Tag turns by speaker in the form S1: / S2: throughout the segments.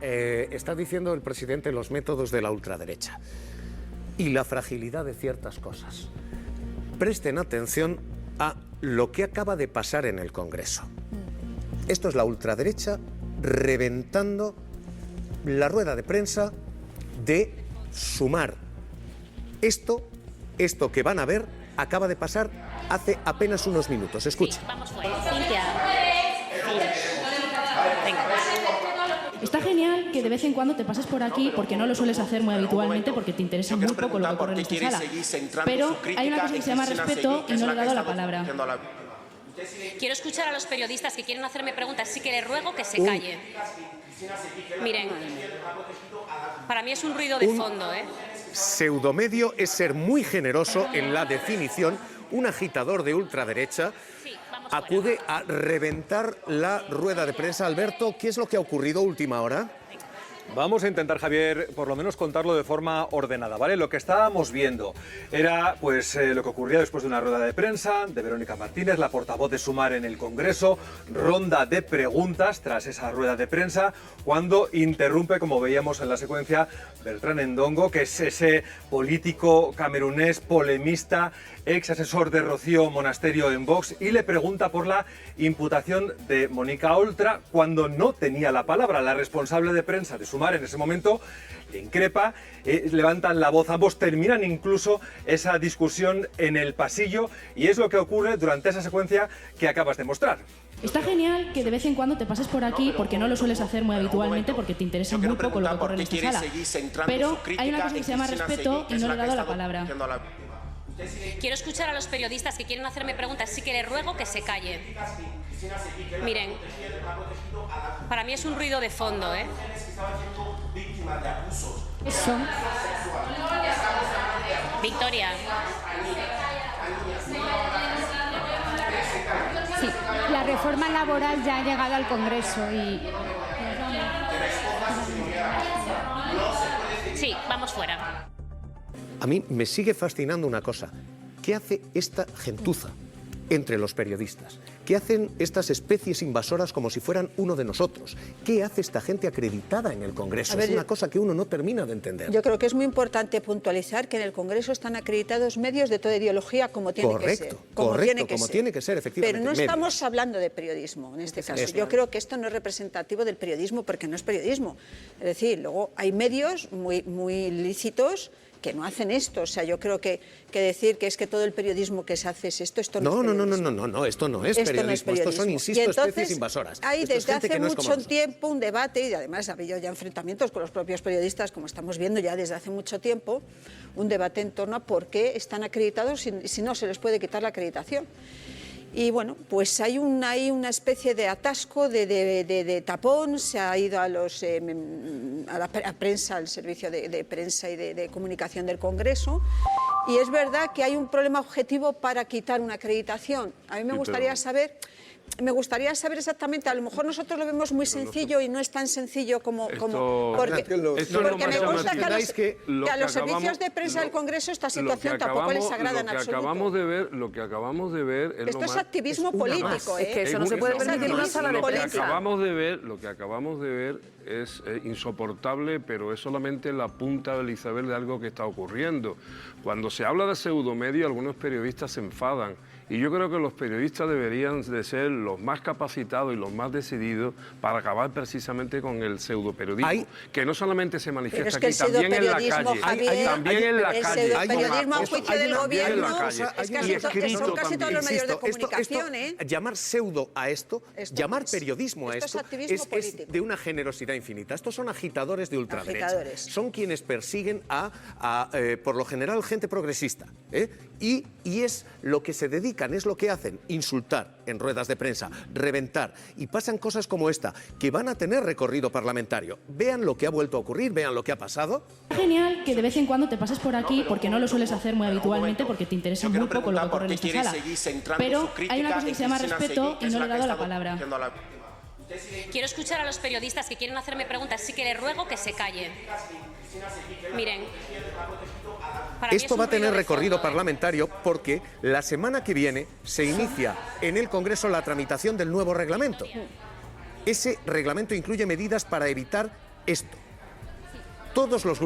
S1: está diciendo el presidente los métodos de la ultraderecha y la fragilidad de ciertas cosas. Presten atención a lo que acaba de pasar en el Congreso. Esto es la ultraderecha reventando la rueda de prensa de Sumar. Esto que van a ver acaba de pasar hace apenas unos minutos. Escuchen.
S2: Sí, vamos fuera. Cintia. Venga.
S3: Está genial que de vez en cuando te pases por aquí, porque no lo sueles hacer muy habitualmente, porque te interesa muy poco lo que ocurre en esta sala. Pero hay una cosa que se llama respeto y no le he dado la palabra.
S2: Quiero escuchar a los periodistas que quieren hacerme preguntas, así que les ruego que se calle. Miren, para mí es un ruido de fondo, ¿eh?
S1: Pseudomedio es ser muy generoso en la definición. Un agitador de ultraderecha acude a reventar la rueda de prensa. Alberto, ¿qué es lo que ha ocurrido última hora?
S4: Vamos a intentar, Javier, por lo menos contarlo de forma ordenada, ¿vale? Lo que estábamos viendo era pues lo que ocurría después de una rueda de prensa de Verónica Martínez, la portavoz de Sumar en el Congreso, ronda de preguntas tras esa rueda de prensa, cuando interrumpe, como veíamos en la secuencia, Bertrán Endongo, que es ese político camerunés, polemista, ex asesor de Rocío Monasterio en Vox, y le pregunta por la imputación de Mónica Oltra cuando no tenía la palabra. La responsable de prensa de Sumar en ese momento le increpa, levantan la voz ambos, terminan incluso esa discusión en el pasillo, y es lo que ocurre durante esa secuencia que acabas de mostrar.
S3: Está genial que de vez en cuando te pases por aquí, porque no lo sueles hacer muy habitualmente, porque te interesa muy poco lo que ocurre en esta sala. Pero hay una cosa que se llama respeto y no le he dado la palabra.
S2: Quiero escuchar a los periodistas que quieren hacerme preguntas, así que les ruego que se calle. Miren, para mí es un ruido de fondo, ¿eh?
S3: Eso.
S2: Victoria.
S5: Sí, la reforma laboral ya ha llegado al Congreso y...
S2: Sí, vamos fuera.
S1: A mí me sigue fascinando una cosa. ¿Qué hace esta gentuza entre los periodistas? ¿Qué hacen estas especies invasoras como si fueran uno de nosotros? ¿Qué hace esta gente acreditada en el Congreso? Es una cosa que uno no termina de entender.
S6: Yo creo que es muy importante puntualizar que en el Congreso están acreditados medios de toda ideología, como tiene que ser.
S1: Como tiene que ser, efectivamente.
S6: Pero no estamos hablando de periodismo en este caso. Yo creo que esto no es representativo del periodismo, porque no es periodismo. Es decir, luego hay medios muy lícitos que no hacen esto. O sea, yo creo que decir que es que todo el periodismo que se hace es esto no es periodismo.
S1: No, esto no es periodismo. Estos son, insisto, especies invasoras.
S6: Hay desde hace mucho tiempo un debate, y además ha habido ya enfrentamientos con los propios periodistas, como estamos viendo ya desde hace mucho tiempo, un debate en torno a por qué están acreditados si no se les puede quitar la acreditación. Y bueno, pues hay una especie de atasco, de tapón. Se ha ido a la prensa, al servicio de prensa y de comunicación del Congreso, y es verdad que hay un problema objetivo para quitar una acreditación. A mí me gustaría saber exactamente, a lo mejor nosotros lo vemos muy sencillo y no es tan sencillo como porque me consta que a los servicios de prensa del Congreso esta situación tampoco les agrada en absoluto.
S7: Lo que acabamos de ver es
S6: esto es activismo político,
S5: Es que eso no se puede permitir en una sala de prensa.
S7: Lo que acabamos de ver es insoportable, pero es solamente la punta del iceberg de algo que está ocurriendo. Cuando se habla de pseudomedio, algunos periodistas se enfadan. Y yo creo que los periodistas deberían de ser los más capacitados y los más decididos para acabar precisamente con el pseudoperiodismo, que no solamente se manifiesta aquí, también en la calle. También en la calle.
S6: El periodismo a juicio del gobierno son casi todos los medios de comunicación.
S1: Llamar pseudo a esto, llamar periodismo a esto, es de una generosidad infinita. Estos son agitadores de ultraderecha. Son quienes persiguen por lo general, gente progresista. Y es lo que se dedican, es lo que hacen, insultar en ruedas de prensa, reventar, y pasan cosas como esta, que van a tener recorrido parlamentario. Vean lo que ha vuelto a ocurrir, vean lo que ha pasado.
S3: Genial que de vez en cuando te pases por aquí, porque no lo sueles hacer muy habitualmente, porque te interesa muy poco lo que ocurre en esta sala. Pero hay una cosa que se llama respeto y no le he dado la palabra.
S2: Quiero escuchar a los periodistas que quieren hacerme preguntas, así que les ruego que se callen. Miren,
S1: esto va a tener recorrido parlamentario porque la semana que viene se inicia en el Congreso la tramitación del nuevo reglamento. Ese reglamento incluye medidas para evitar esto. Todos los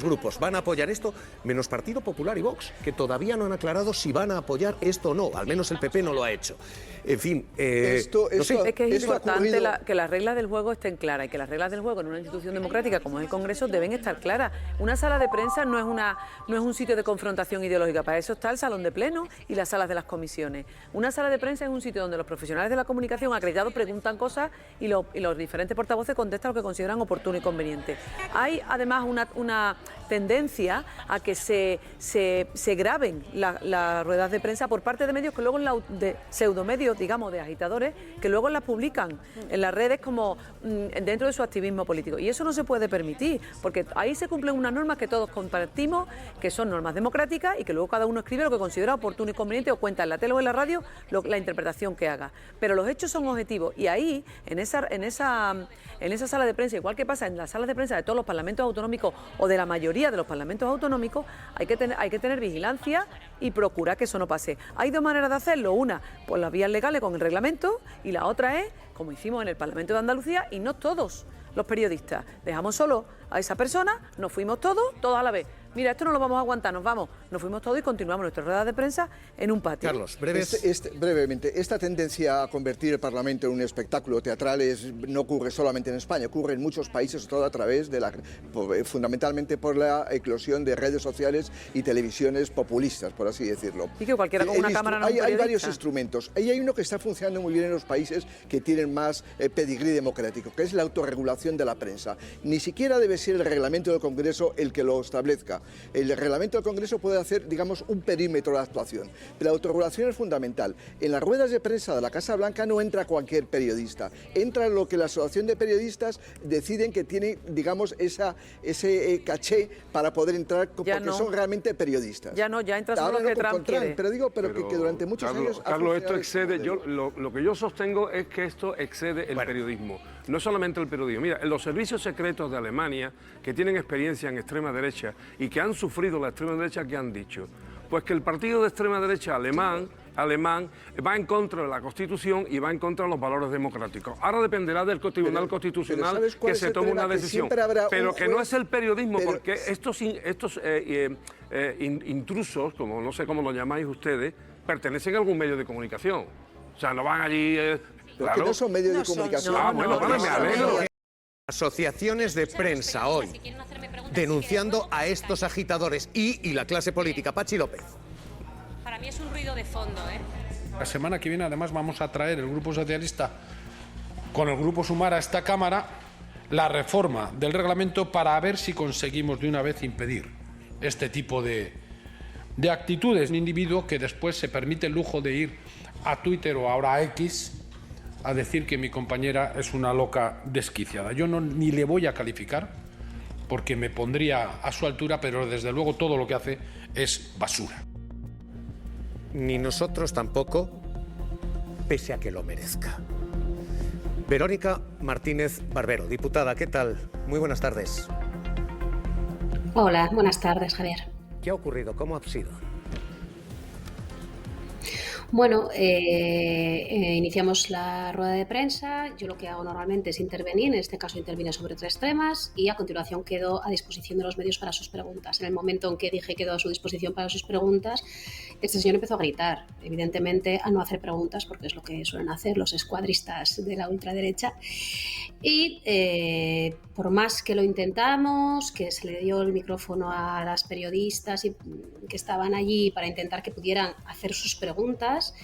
S1: grupos van a apoyar esto, menos Partido Popular y Vox, que todavía no han aclarado si van a apoyar esto o no. Al menos el PP no lo ha hecho. En fin, no sé.
S8: Es que es importante que las reglas del juego estén claras y que las reglas del juego en una institución democrática como es el Congreso deben estar claras. Una sala de prensa no es un sitio de confrontación ideológica. Para eso está el salón de pleno y las salas de las comisiones. Una sala de prensa es un sitio donde los profesionales de la comunicación acreditados preguntan cosas y los diferentes portavoces contestan lo que consideran oportuno y conveniente. Hay además una tendencia a que se graben las ruedas de prensa por parte de medios que luego de pseudomedios, digamos, de agitadores, que luego las publican en las redes como dentro de su activismo político. Y eso no se puede permitir, porque ahí se cumplen unas normas que todos compartimos, que son normas democráticas y que luego cada uno escribe lo que considera oportuno y conveniente o cuenta en la tele o en la radio la interpretación que haga. Pero los hechos son objetivos y ahí, en esa sala de prensa, igual que pasa en las salas de prensa de todos los parlamentos autonómicos o de la mayoría de los parlamentos autonómicos, hay que tener vigilancia y procurar que eso no pase. Hay dos maneras de hacerlo, una por las vías legales con el reglamento y la otra es, como hicimos en el Parlamento de Andalucía, y no todos los periodistas. Dejamos solo a esa persona, nos fuimos todos a la vez. Mira, esto no lo vamos a aguantar, nos vamos. Nos fuimos todos y continuamos nuestras ruedas de prensa en un patio.
S1: Carlos,
S9: brevemente, esta tendencia a convertir el Parlamento en un espectáculo teatral no ocurre solamente en España, ocurre en muchos países, todo a través fundamentalmente por la eclosión de redes sociales y televisiones populistas, por así decirlo.
S8: Y que cualquiera con una cámara no es un
S9: hay
S8: periodista.
S9: varios instrumentos. Y hay uno que está funcionando muy bien en los países que tienen más pedigrí democrático, que es la autorregulación de la prensa. Ni siquiera debe ser el reglamento del Congreso el que lo establezca. El reglamento del Congreso puede hacer, digamos, un perímetro de actuación, pero la autorregulación es fundamental. En las ruedas de prensa de la Casa Blanca no entra cualquier periodista, entra lo que la Asociación de Periodistas deciden que tiene, digamos, ese caché para poder entrar, porque son realmente periodistas.
S8: Ya entra solo lo que Trump quiere.
S9: Pero que durante muchos años...
S7: Carlos, esto excede, lo que yo sostengo es que esto excede el periodismo. No solamente el periodismo. Mira, los servicios secretos de Alemania, que tienen experiencia en extrema derecha y que han sufrido la extrema derecha, ¿qué han dicho? Pues que el partido de extrema derecha alemán va en contra de la Constitución y va en contra de los valores democráticos. Ahora dependerá del Tribunal Constitucional que se tome una decisión. Pero que no es el periodismo, porque estos intrusos, como no sé cómo lo llamáis ustedes, pertenecen a algún medio de comunicación. O sea, no van allí...
S9: Pero que no son medios de comunicación.
S7: Me alegro.
S1: Asociaciones de prensa hoy denunciando a estos agitadores y la clase política. Pachi López.
S2: Para mí es un ruido de fondo, ¿eh?
S10: La semana que viene, además, vamos a traer el Grupo Socialista con el Grupo Sumar a esta Cámara la reforma del reglamento para ver si conseguimos de una vez impedir este tipo de actitudes. Un individuo que después se permite el lujo de ir a Twitter o ahora a X a decir que mi compañera es una loca desquiciada. Yo ni le voy a calificar porque me pondría a su altura, pero desde luego todo lo que hace es basura.
S1: Ni nosotros tampoco, pese a que lo merezca. Verónica Martínez Barbero, diputada, ¿qué tal? Muy buenas tardes.
S11: Hola, buenas tardes, Javier.
S1: ¿Qué ha ocurrido? ¿Cómo ha sido?
S11: Bueno, iniciamos la rueda de prensa. Yo lo que hago normalmente es intervenir, en este caso intervine sobre 3 temas y a continuación quedo a disposición de los medios para sus preguntas. En el momento en que dije quedo a su disposición para sus preguntas, este señor empezó a gritar, evidentemente a no hacer preguntas porque es lo que suelen hacer los escuadristas de la ultraderecha. Y por más que lo intentamos, que se le dio el micrófono a las periodistas que estaban allí para intentar que pudieran hacer sus preguntas,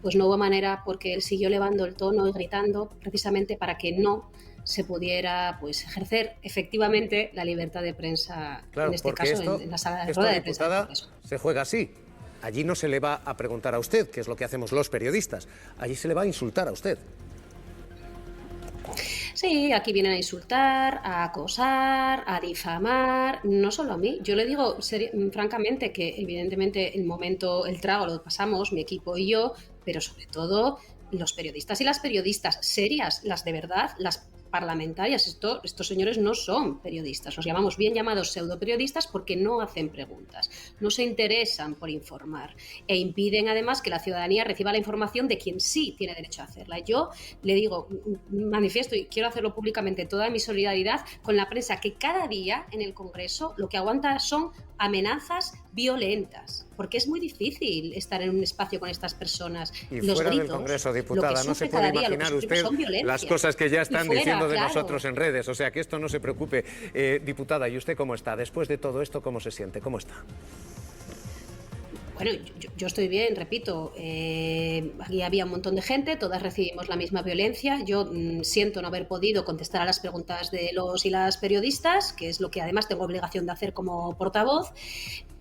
S11: pues no hubo manera porque él siguió elevando el tono y gritando precisamente para que no se pudiera pues ejercer efectivamente la libertad de prensa,
S1: claro,
S11: en este caso en la sala de rueda de prensa.
S1: Se juega así. Allí no se le va a preguntar a usted, que es lo que hacemos los periodistas. Allí se le va a insultar a usted.
S11: Sí, aquí vienen a insultar, a acosar, a difamar, no solo a mí. Yo le digo francamente que evidentemente el trago lo pasamos, mi equipo y yo, pero sobre todo los periodistas y las periodistas serias, las de verdad, las parlamentarias. Estos señores no son periodistas, los llamamos bien llamados pseudoperiodistas porque no hacen preguntas, no se interesan por informar e impiden además que la ciudadanía reciba la información de quien sí tiene derecho a hacerla. Yo le digo, manifiesto y quiero hacerlo públicamente, toda mi solidaridad con la prensa que cada día en el Congreso lo que aguanta son amenazas violentas, porque es muy difícil estar en un espacio con estas personas.
S1: Y
S11: los
S1: fuera
S11: gritos,
S1: del Congreso, diputada, no se puede
S11: cada día,
S1: imaginar usted las cosas que ya están diciendo de nosotros en redes, o sea que esto no se preocupe. Diputada, ¿y usted cómo está? Después de todo esto, ¿cómo se siente? ¿Cómo está?
S11: Bueno, yo estoy bien, repito, aquí había un montón de gente, todas recibimos la misma violencia. Yo siento no haber podido contestar a las preguntas de los y las periodistas, que es lo que además tengo obligación de hacer como portavoz.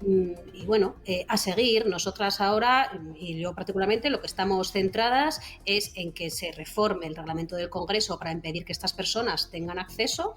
S11: Y bueno, a seguir, nosotras ahora, y yo particularmente, lo que estamos centradas es en que se reforme el reglamento del Congreso para impedir que estas personas tengan acceso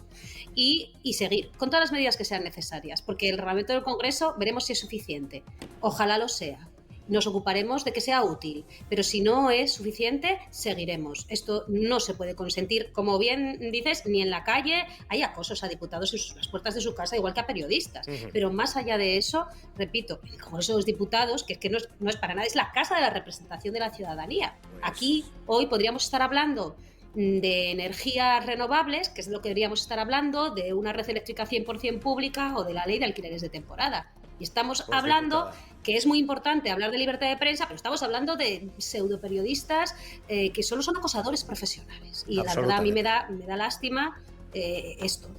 S11: y seguir con todas las medidas que sean necesarias, porque el reglamento del Congreso veremos si es suficiente. Ojalá lo sea. Nos ocuparemos de que sea útil, pero si no es suficiente, seguiremos. Esto no se puede consentir, como bien dices, ni en la calle. Hay acosos a diputados en las puertas de su casa, igual que a periodistas. Pero más allá de eso, repito, el Congreso de los Diputados, que no es para nada, es la casa de la representación de la ciudadanía. Aquí, hoy, podríamos estar hablando de energías renovables, que es de lo que deberíamos estar hablando, de una red eléctrica 100% pública o de la ley de alquileres de temporada. Y estamos hablando, que es muy importante hablar de libertad de prensa, pero estamos hablando de pseudoperiodistas que solo son acosadores profesionales. Y la verdad a mí me da lástima esto.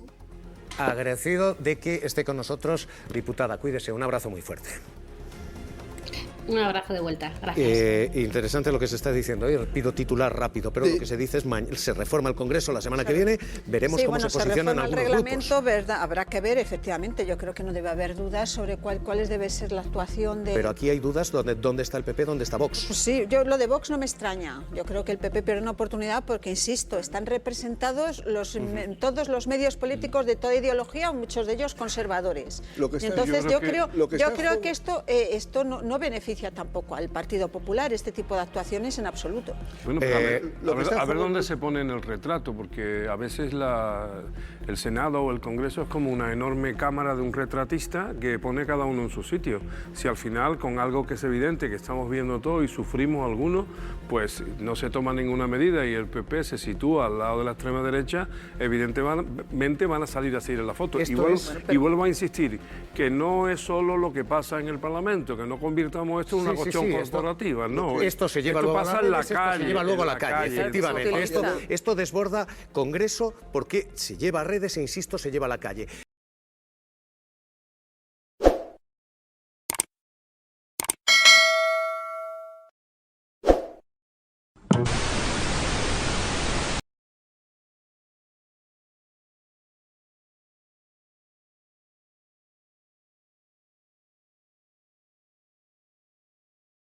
S1: Agradecido de que esté con nosotros, diputada. Cuídese, un abrazo muy fuerte.
S11: Un abrazo de vuelta, gracias.
S1: Interesante lo que se está diciendo. Hoy pido titular rápido, pero lo que se dice es se reforma el Congreso la semana que viene, veremos cómo se posicionan algunos
S6: el reglamento,
S1: grupos.
S6: ¿verdad? Habrá que ver, efectivamente, yo creo que no debe haber dudas sobre cuáles debe ser la actuación de...
S1: Pero aquí hay dudas, ¿dónde está el PP, dónde está Vox?
S6: Sí, lo de Vox no me extraña. Yo creo que el PP pierde una oportunidad porque, insisto, están representados todos los medios políticos de toda ideología, muchos de ellos conservadores. Entonces yo creo que esto no beneficia tampoco al Partido Popular, este tipo de actuaciones en absoluto.
S7: Bueno, a ver dónde se pone en el retrato, porque a veces el Senado o el Congreso es como una enorme cámara de un retratista que pone cada uno en su sitio. Si al final, con algo que es evidente, que estamos viendo todo y sufrimos algunos, pues no se toma ninguna medida y el PP se sitúa al lado de la extrema derecha, evidentemente van a salir así en la foto. Y vuelvo a insistir, que no es solo lo que pasa en el Parlamento, que no convirtamos esto en una cuestión corporativa, no.
S1: Esto se lleva luego a la calle. Se lleva luego a la calle, efectivamente. Esto desborda Congreso porque se lleva a redes e, insisto, se lleva a la calle.